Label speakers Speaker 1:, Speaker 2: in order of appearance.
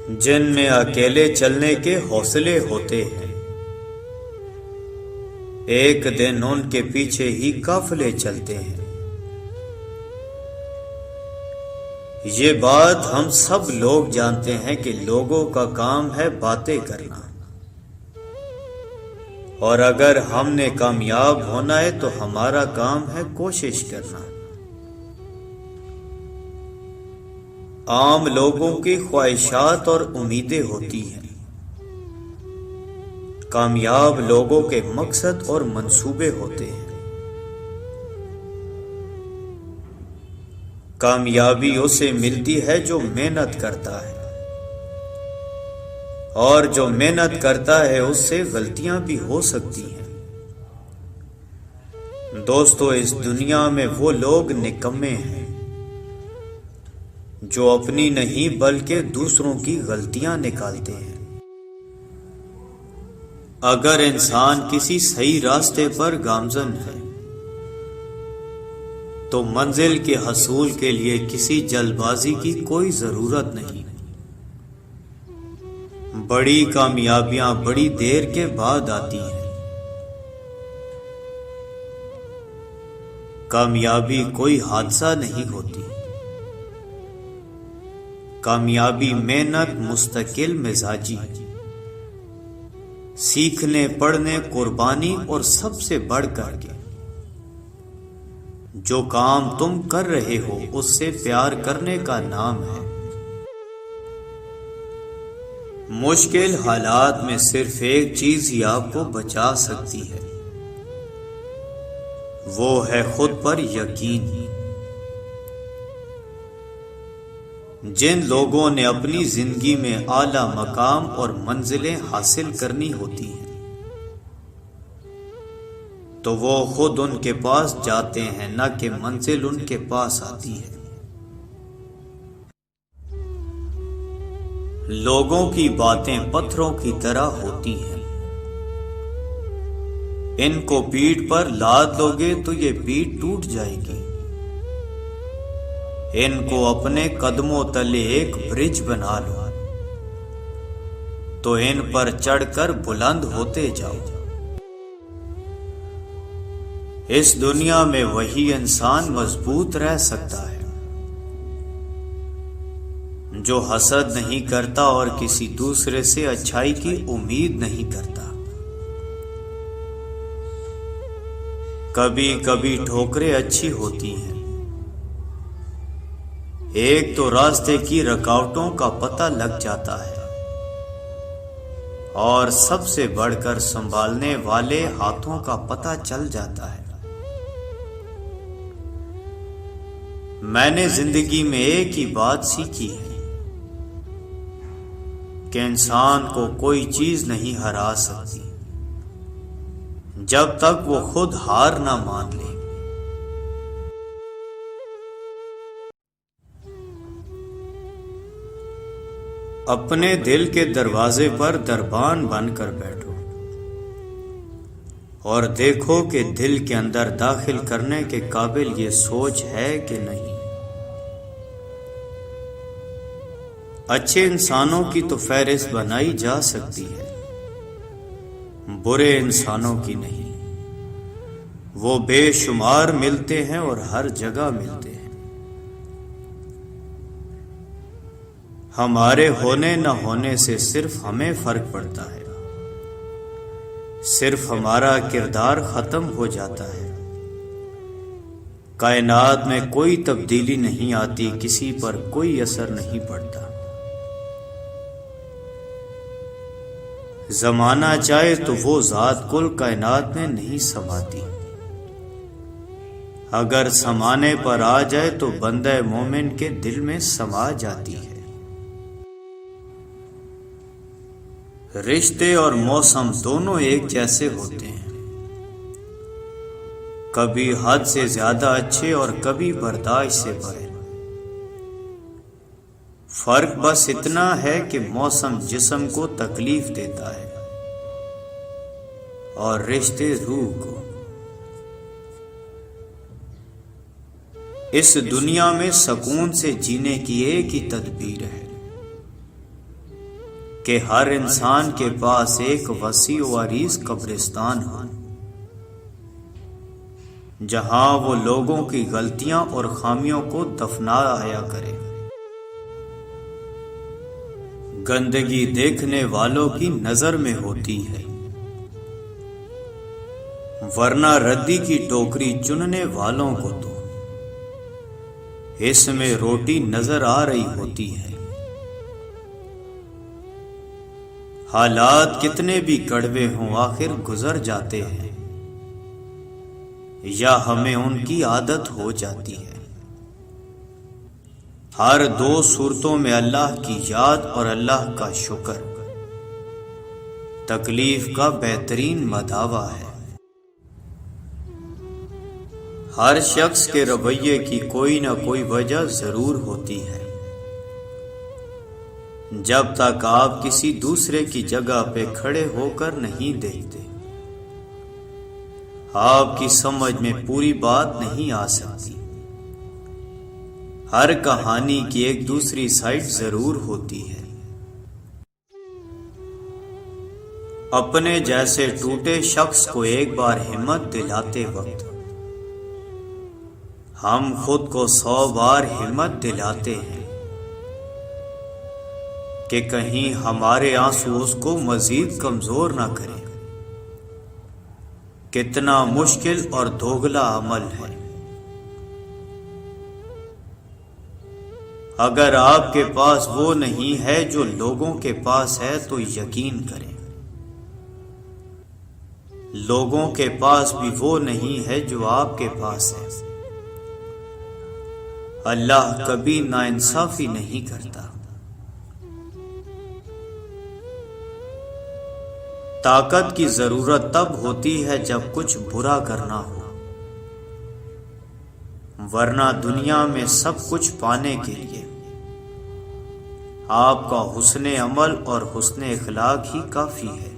Speaker 1: جن میں اکیلے چلنے کے حوصلے ہوتے ہیں، ایک دن ان کے پیچھے ہی قافلے چلتے ہیں۔ یہ بات ہم سب لوگ جانتے ہیں کہ لوگوں کا کام ہے باتیں کرنا، اور اگر ہم نے کامیاب ہونا ہے تو ہمارا کام ہے کوشش کرنا۔ عام لوگوں کی خواہشات اور امیدیں ہوتی ہیں، کامیاب لوگوں کے مقصد اور منصوبے ہوتے ہیں۔ کامیابی اسے ملتی ہے جو محنت کرتا ہے، اور جو محنت کرتا ہے اس سے غلطیاں بھی ہو سکتی ہیں۔ دوستو، اس دنیا میں وہ لوگ نکمے ہیں جو اپنی نہیں بلکہ دوسروں کی غلطیاں نکالتے ہیں۔ اگر انسان کسی صحیح راستے پر گامزن ہے تو منزل کے حصول کے لیے کسی جلد بازی کی کوئی ضرورت نہیں۔ بڑی کامیابیاں بڑی دیر کے بعد آتی ہیں۔ کامیابی کوئی حادثہ نہیں ہوتی، کامیابی محنت، مستقل مزاجی، سیکھنے پڑھنے، قربانی اور سب سے بڑھ کر کے جو کام تم کر رہے ہو اس سے پیار کرنے کا نام ہے۔ مشکل حالات میں صرف ایک چیز ہی آپ کو بچا سکتی ہے، وہ ہے خود پر یقین۔ جن لوگوں نے اپنی زندگی میں اعلیٰ مقام اور منزلیں حاصل کرنی ہوتی ہیں تو وہ خود ان کے پاس جاتے ہیں، نہ کہ منزل ان کے پاس آتی ہے۔ لوگوں کی باتیں پتھروں کی طرح ہوتی ہیں، ان کو پیٹھ پر لاد لو گے تو یہ پیٹھ ٹوٹ جائے گی۔ ان کو اپنے قدموں تلے ایک برج بنا لو تو ان پر چڑھ کر بلند ہوتے جاؤ۔ اس دنیا میں وہی انسان مضبوط رہ سکتا ہے جو حسد نہیں کرتا اور کسی دوسرے سے اچھائی کی امید نہیں کرتا۔ کبھی کبھی ٹھوکریں اچھی ہوتی ہیں، ایک تو راستے کی رکاوٹوں کا پتہ لگ جاتا ہے، اور سب سے بڑھ کر سنبھالنے والے ہاتھوں کا پتہ چل جاتا ہے۔ میں نے زندگی میں ایک ہی بات سیکھی ہے کہ انسان کو کوئی چیز نہیں ہرا سکتی جب تک وہ خود ہار نہ مان لے۔ اپنے دل کے دروازے پر دربان بن کر بیٹھو اور دیکھو کہ دل کے اندر داخل کرنے کے قابل یہ سوچ ہے کہ نہیں۔ اچھے انسانوں کی تو فہرست بنائی جا سکتی ہے، برے انسانوں کی نہیں۔ وہ بے شمار ملتے ہیں اور ہر جگہ ملتے ہیں۔ ہمارے ہونے نہ ہونے سے صرف ہمیں فرق پڑتا ہے، صرف ہمارا کردار ختم ہو جاتا ہے۔ کائنات میں کوئی تبدیلی نہیں آتی، کسی پر کوئی اثر نہیں پڑتا۔ زمانہ چاہے تو وہ ذات کل کائنات میں نہیں سماتی، اگر سمانے پر آ جائے تو بندہ مومن کے دل میں سما جاتی ہے۔ رشتے اور موسم دونوں ایک جیسے ہوتے ہیں، کبھی حد سے زیادہ اچھے اور کبھی برداشت سے برے۔ فرق بس اتنا ہے کہ موسم جسم کو تکلیف دیتا ہے اور رشتے روح کو۔ اس دنیا میں سکون سے جینے کی ایک ہی تدبیر ہے، کہ ہر انسان کے پاس ایک وسیع و عریض قبرستان ہو، جہاں وہ لوگوں کی غلطیاں اور خامیوں کو دفنا آیا کرے۔ گندگی دیکھنے والوں کی نظر میں ہوتی ہے، ورنہ ردی کی ٹوکری چننے والوں کو تو اس میں روٹی نظر آ رہی ہوتی ہے۔ حالات کتنے بھی کڑوے ہوں آخر گزر جاتے ہیں، یا ہمیں ان کی عادت ہو جاتی ہے۔ ہر دو صورتوں میں اللہ کی یاد اور اللہ کا شکر تکلیف کا بہترین مداوا ہے۔ ہر شخص کے رویے کی کوئی نہ کوئی وجہ ضرور ہوتی ہے۔ جب تک آپ کسی دوسرے کی جگہ پہ کھڑے ہو کر نہیں دیکھتے، آپ کی سمجھ میں پوری بات نہیں آ سکتی۔ ہر کہانی کی ایک دوسری سائڈ ضرور ہوتی ہے۔ اپنے جیسے ٹوٹے شخص کو ایک بار ہمت دلاتے وقت ہم خود کو 100 بار ہمت دلاتے ہیں کہ کہیں ہمارے آنسو اس کو مزید کمزور نہ کریں۔ کتنا مشکل اور دوگلا عمل ہے۔ اگر آپ کے پاس وہ نہیں ہے جو لوگوں کے پاس ہے تو یقین کریں، لوگوں کے پاس بھی وہ نہیں ہے جو آپ کے پاس ہے۔ اللہ کبھی ناانصافی نہیں کرتا۔ طاقت کی ضرورت تب ہوتی ہے جب کچھ برا کرنا ہو، ورنہ دنیا میں سب کچھ پانے کے لیے آپ کا حسن عمل اور حسن اخلاق ہی کافی ہے۔